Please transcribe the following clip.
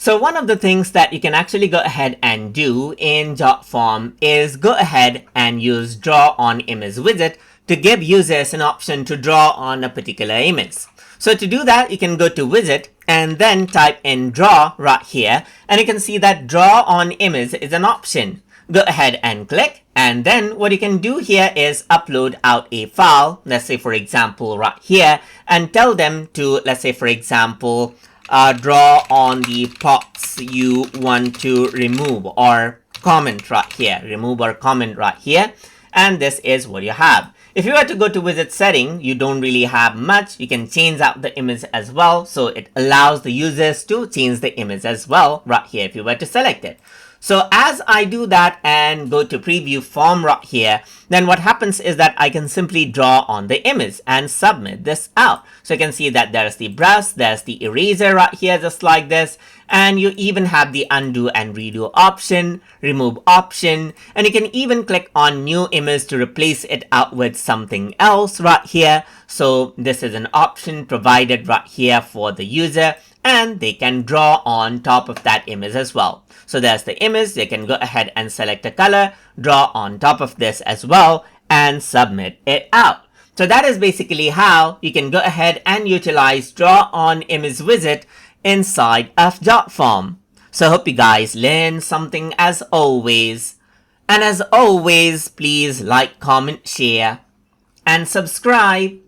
So one of the things that you can actually go ahead and do in Jotform is go ahead and use Draw on Image Widget to give users an option to draw on a particular image. So to do that, you can go to Widget and then type in Draw right here, and you can see that Draw on Image is an option. Go ahead and click, and then what you can do here is upload out a file, let's say for example right here, and tell them to, let's say for example, draw on the parts you want to remove, or comment right here, remove or comment right here, and this is what you have. If you were to go to widget setting, you don't really have much. You can change out the image as well, so it allows the users to change the image as well right here if you were to select it. So as I do that and go to preview form right here, then what happens is that I can simply draw on the image and submit this out. So you can see that there's the brush, there's the eraser right here just like this, and you even have the undo and redo option, remove option, and you can even click on new image to replace it out with something else right here. So this is an option provided right here for the user, and they can draw on top of that image as well. So there's the image, they can go ahead and select a color, draw on top of this as well, and submit it out. So that is basically how you can go ahead and utilize Draw on Image Widget inside of Jotform. So I hope you guys learned something as always. And as always, please like, comment, share, and subscribe.